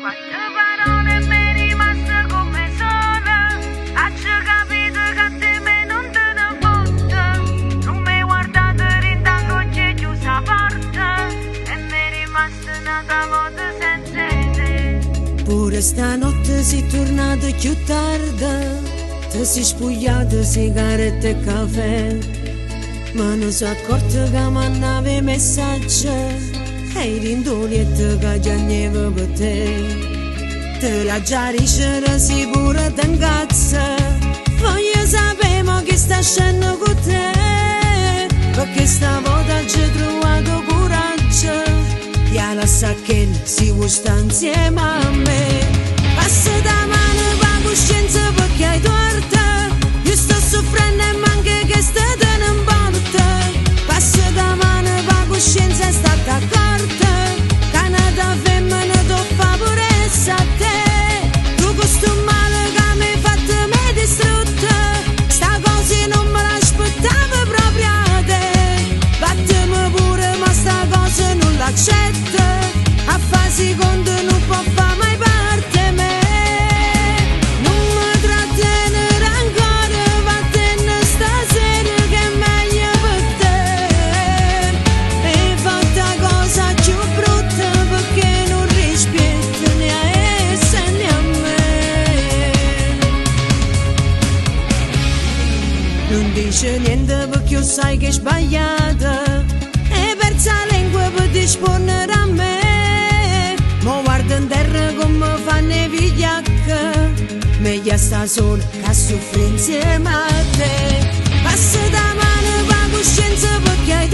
Quante parole mi rimaste come sola, faccio capito che a te me non te ne fotte. Non mi guardate rintango c'è chiusa la porta e mi è rimasta una volta senza te. Pure stanotte si è tornato più tardi, ti si spogliato sigarette e caffè, ma non si è accorto che mandava messaggi e rindoliette che già niente per te. Te la già ricere sicuro ti incazza, voglio sapere che sta scendendo con te, perché stavolta ci ho trovato coraggio e alla che si vuole stare insieme a me. Passa da mano la coscienza perché hai torto, io sto soffrendo e manca che stai tenendo porta. Passa da mano la coscienza, sta d'accordo, canata femmina tu fa pure a te. Tu questo male che mi hai fatto mi hai distrutto, sta cosa non me l'aspettavo proprio a te. Battimi pure ma sta cosa non l'accetto, a fa secondo non può fare mai parte me. Non mi trattenere ancora, vattene stasera che è meglio per te. E fatta cosa più brutta perché non rispetti né a essa né a me. Non dice niente perché io sai che è sbagliata, e persa la lingua per disporre a me. Mo guarda in terra come fanno i vigliacchi, meglio sta sola che soffri insieme a te. Passa da mano la coscienza perché hai